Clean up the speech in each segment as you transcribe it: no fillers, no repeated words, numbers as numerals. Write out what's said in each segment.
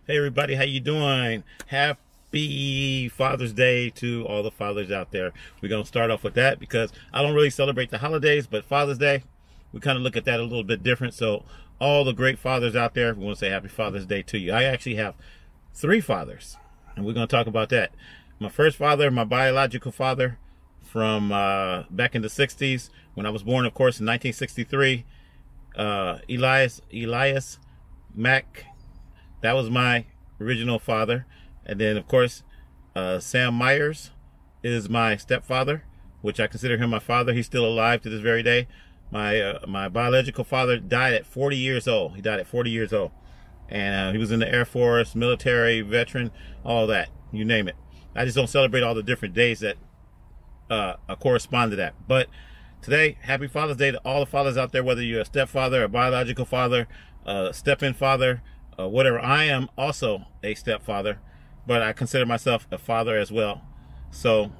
Hey everybody, how you doing? Happy Father's Day to all the fathers out there. We're going to start off with that because I don't really celebrate the holidays, but Father's Day, we kind of look at that a little bit different. So all the great fathers out there, we want to say Happy Father's Day to you. I actually have 3 fathers, and we're going to talk about that. My first father, my biological father from back in the 60s, when I was born, of course, in 1963, Elias Mac. That was my original father. And then, of course, Sam Myers is my stepfather, which I consider him my father. He's still alive to this very day. My biological father died at 40 years old. He died at 40 years old. And he was in the Air Force, military, veteran, all that. You name it. I just don't celebrate all the different days that correspond to that. But today, happy Father's Day to all the fathers out there, whether you're a stepfather, a biological father, a step-in father, whatever. I am also a stepfather, but I consider myself a father as well. So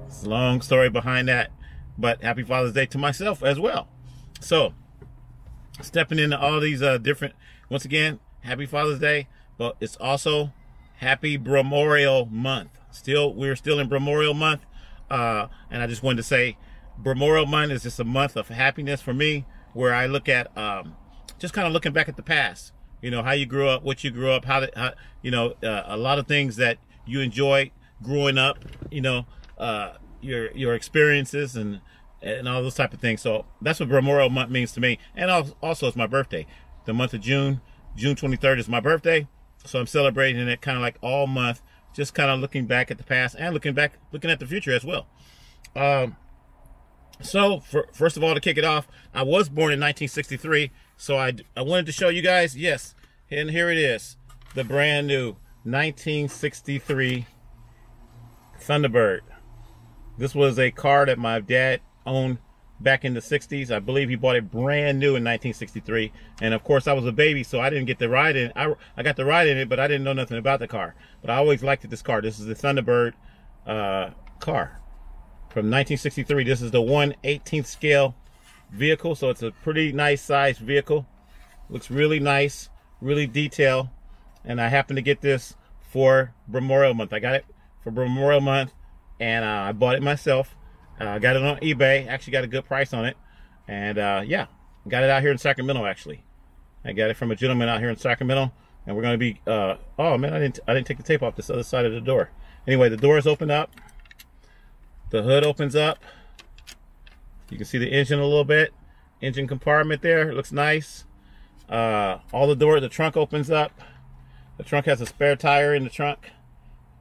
it's a long story behind that, but happy Father's Day to myself as well. So stepping into all these different, once again, happy Father's Day, but it's also happy Bro-Morial month. We're still in Bro-Morial month, and I just wanted to say Bro-Morial month is just a month of happiness for me, where I look at just kind of looking back at the past. You know, how you grew up, what you grew up, how you know, a lot of things that you enjoyed growing up, you know, your experiences and all those type of things. So that's what Bro-Morial month means to me. And also it's my birthday. The month of June 23rd is my birthday. So I'm celebrating it kind of like all month, just kind of looking back at the past and looking at the future as well. So first of all, to kick it off, I was born in 1963. So I wanted to show you guys, yes, and here it is, the brand new 1963 Thunderbird. This was a car that my dad owned back in the 60s. I believe he bought it brand new in 1963. And of course I was a baby, so I didn't get to ride in it. I got to ride in it, but I didn't know nothing about the car. But I always liked this car. This is the Thunderbird car from 1963. This is the 1/18th scale vehicle, so it's a pretty nice sized vehicle. Looks really nice, really detailed, and I happened to get this for Bro-Morial month. I got it for Bro-Morial month, and I bought it myself. I got it on eBay. Actually got a good price on it, and yeah, got it out here in Sacramento. Actually, I got it from a gentleman out here in Sacramento, and we're going to be oh man, I didn't take the tape off this other side of the door. Anyway, the doors open up, the hood opens up. You can see the engine a little bit. Engine compartment there. It looks nice. All the trunk opens up. The trunk has a spare tire in the trunk.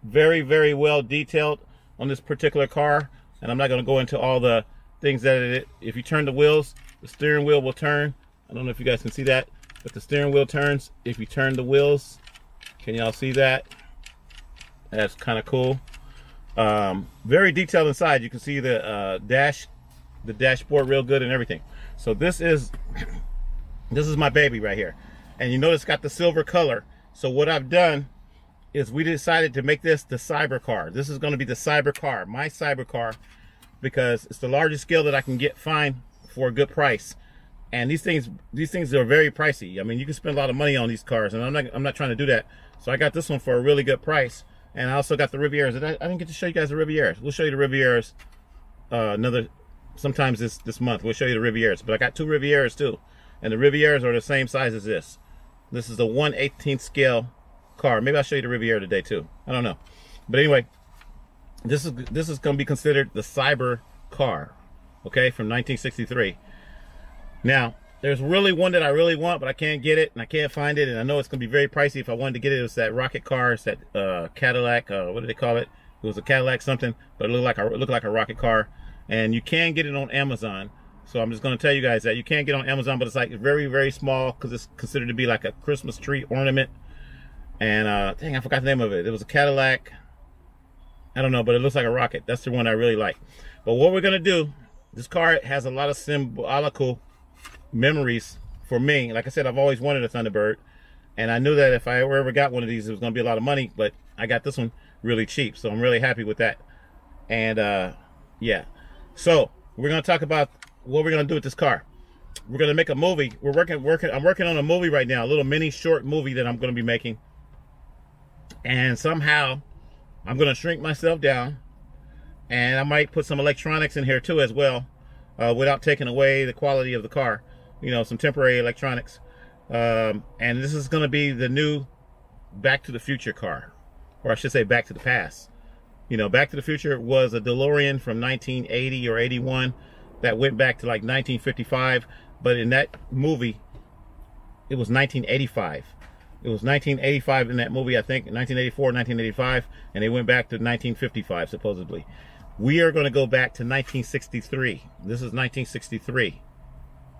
Very, very well detailed on this particular car. And I'm not going to go into all the things that if you turn the wheels, the steering wheel will turn. I don't know if you guys can see that, but the steering wheel turns if you turn the wheels. Can y'all see that? That's kind of cool. Very detailed inside. You can see the dashboard real good and everything. So this is my baby right here, and you notice it's got the silver color. So what I've done is we decided to make this the cyber car. This is going to be the cyber car, my cyber car, because it's the largest scale that I can find for a good price. And these things are very pricey. I mean, you can spend a lot of money on these cars, and I'm not trying to do that. So I got this one for a really good price, and I also got the Rivieras. I didn't get to show you guys the Rivieras. We'll show you the Rivieras sometimes this month. We'll show you the Rivieras, but I got 2 Rivieras too, and the Rivieras are the same size as this. This is a 1/18th scale car. Maybe I'll show you the Riviera today too. I don't know, but anyway, this is going to be considered the cyber car, okay, from 1963. Now, there's really one that I really want, but I can't get it, and I can't find it, and I know it's going to be very pricey if I wanted to get it. It was that rocket car. It's that Cadillac. What do they call it? It was a Cadillac something, but it looked like a rocket car. And you can get it on Amazon. So I'm just going to tell you guys that you can get it on Amazon, but it's like very, very small because it's considered to be like a Christmas tree ornament. And dang, I forgot the name of it. It was a Cadillac. I don't know, but it looks like a rocket. That's the one I really like. But what we're going to do, this car has a lot of symbolical memories for me. Like I said, I've always wanted a Thunderbird. And I knew that if I ever got one of these, it was going to be a lot of money. But I got this one really cheap. So I'm really happy with that. And yeah. So we're going to talk about what we're going to do with this car. We're going to make a movie. I'm working on a movie right now, a little mini short movie that I'm going to be making. And somehow I'm going to shrink myself down, and I might put some electronics in here too as well, without taking away the quality of the car. You know, some temporary electronics. And this is going to be the new Back to the Future car, or I should say Back to the Past. You know, Back to the Future was a DeLorean from 1980 or 81 that went back to like 1955, but in that movie it was 1985. It was 1985 in that movie, I think, 1984, 1985, and they went back to 1955 supposedly. We are going to go back to 1963. This is 1963.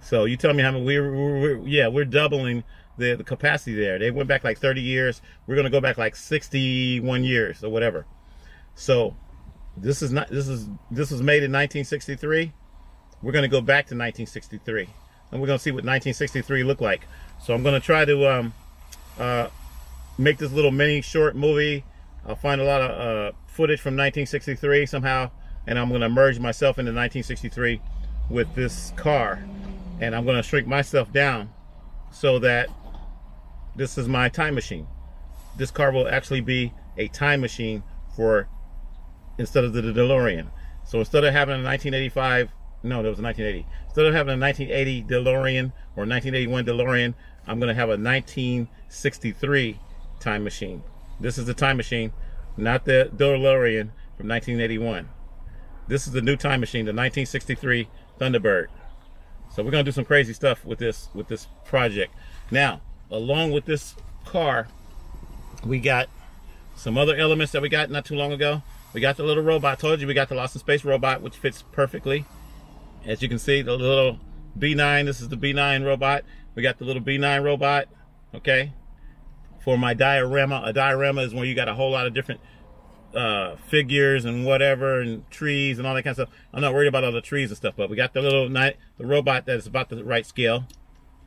So you tell me how many, we're doubling the capacity there. They went back like 30 years. We're going to go back like 61 years or whatever. So this was made in 1963. We're going to go back to 1963, and we're going to see what 1963 looked like. So I'm going to try to make this little mini short movie. I'll find a lot of footage from 1963 somehow, and I'm going to merge myself into 1963 with this car, and I'm going to shrink myself down so that this is my time machine. This car will actually be a time machine for, instead of the DeLorean. So instead of having a 1985, no, that was 1980. Instead of having a 1980 DeLorean or 1981 DeLorean, I'm going to have a 1963 time machine. This is the time machine, not the DeLorean from 1981. This is the new time machine, the 1963 Thunderbird. So we're going to do some crazy stuff with this project. Now, along with this car, we got some other elements that we got not too long ago. We got the little robot. I told you we got the Lost in Space robot, which fits perfectly. As you can see, the little B9, this is the B9 robot. We got the little B9 robot, okay? For my diorama. A diorama is when you got a whole lot of different figures and whatever, and trees and all that kind of stuff. I'm not worried about all the trees and stuff, but we got the little the robot that is about the right scale,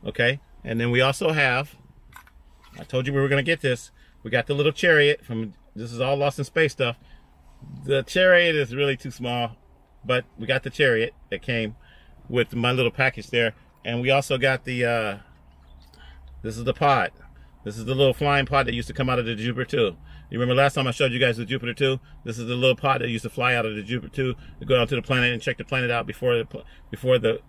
okay? And then we also have, I told you we were going to get this, we got the little chariot from, this is all Lost in Space stuff. The chariot is really too small, but we got the chariot that came with my little package there. And we also got the, this is the pod. This is the little flying pod that used to come out of the Jupiter 2. You remember last time I showed you guys the Jupiter 2? This is the little pod that used to fly out of the Jupiter 2 to go out to the planet and check the planet out before the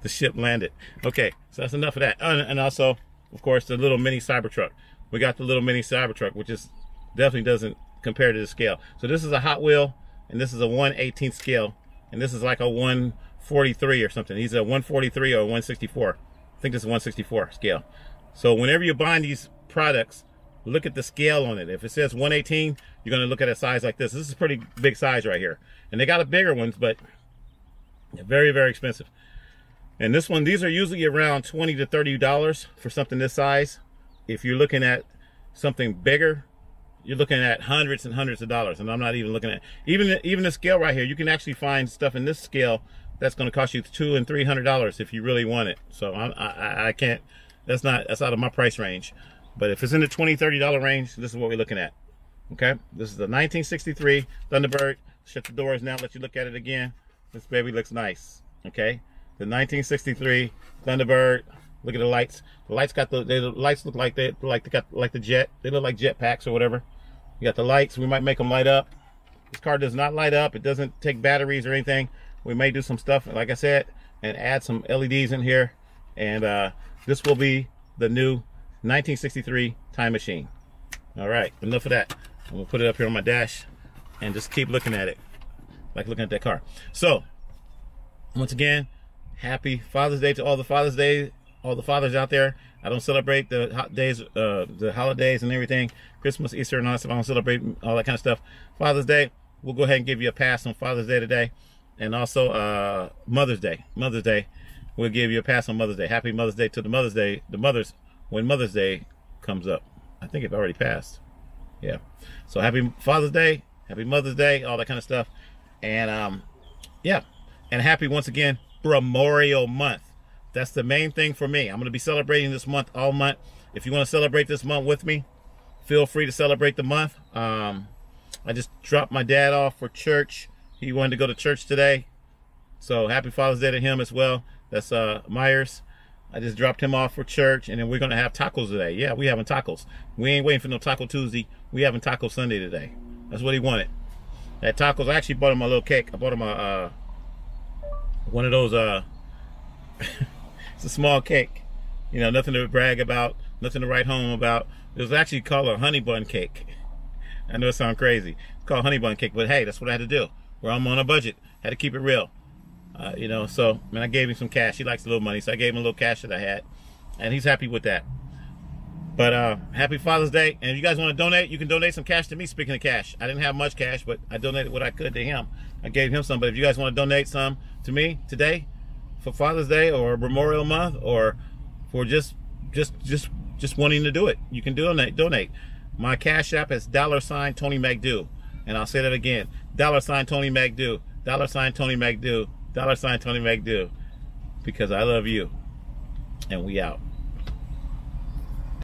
the ship landed. Okay, so that's enough of that. And also, of course, the little mini Cybertruck. We got the little mini Cybertruck, which is definitely doesn't compare to the scale. So this is a Hot Wheel, and this is a 1/18 scale, and this is like a 143 or something. These are 143 or 164. I think this is 164 scale. So whenever you're buying these products, look at the scale on it. If it says 1/18, you're going to look at a size like this. This is a pretty big size right here. And they got a bigger ones, but they're very, very expensive. And this one, these are usually around $20 to $30 for something this size. If you're looking at something bigger, you're looking at hundreds and hundreds of dollars. And I'm not even looking at, even the scale right here, you can actually find stuff in this scale that's going to cost you $200 and $300 if you really want it. So I can't, that's out of my price range. But if it's in the $20, $30 range, this is what we're looking at. Okay, this is the 1963 Thunderbird. Shut the doors now, let you look at it again. This baby looks nice. Okay, the 1963 Thunderbird. Look at the lights. The lights got the lights look like they got like the jet. They look like jet packs or whatever. You got the lights. We might make them light up. This car does not light up. It doesn't take batteries or anything. We may do some stuff, like I said, and add some LEDs in here. And this will be the new 1963 time machine. All right, enough of that. I'm gonna put it up here on my dash and just keep looking at it, like looking at that car. So, once again, happy Father's Day to all the fathers out there. I don't celebrate the the holidays and everything, Christmas, Easter, and all that stuff. I don't celebrate all that kind of stuff. Father's Day, we'll go ahead and give you a pass on Father's Day today, and also Mother's Day. Mother's Day, we'll give you a pass on Mother's Day. Happy Mother's Day to the mothers, when Mother's Day comes up. I think it already passed. Yeah. So happy Father's Day, happy Mother's Day, all that kind of stuff, and yeah, and happy once again Bro-Morial month. That's the main thing for me. I'm going to be celebrating this month all month. If you want to celebrate this month with me, feel free to celebrate the month. I just dropped my dad off for church. He wanted to go to church today. So happy Father's Day to him as well. That's Myers. I just dropped him off for church, and then we're gonna have tacos today. Yeah, we having tacos. We ain't waiting for no Taco Tuesday. We having Taco Sunday today. That's what he wanted. That tacos. I actually bought him a little cake. I bought him a one of those. It's a small cake. You know, nothing to brag about, nothing to write home about. It was actually called a honey bun cake. I know it sounds crazy. It's called honey bun cake, but hey, that's what I had to do. Where I'm on a budget, had to keep it real. You know, so I gave him some cash. He likes a little money, so I gave him a little cash that I had, and he's happy with that. But happy Father's Day, and if you guys want to donate, you can donate some cash to me. Speaking of cash, I didn't have much cash, but I donated what I could to him. I gave him some, but if you guys want to donate some to me today for Father's Day or Bro-Morial month, or for just wanting to do it, you can donate. My cash app is $ Tony Mcdew, and I'll say that again: $ Tony Mcdew, $ Tony Mcdew, $ Tony Mcdew, because I love you, and we out.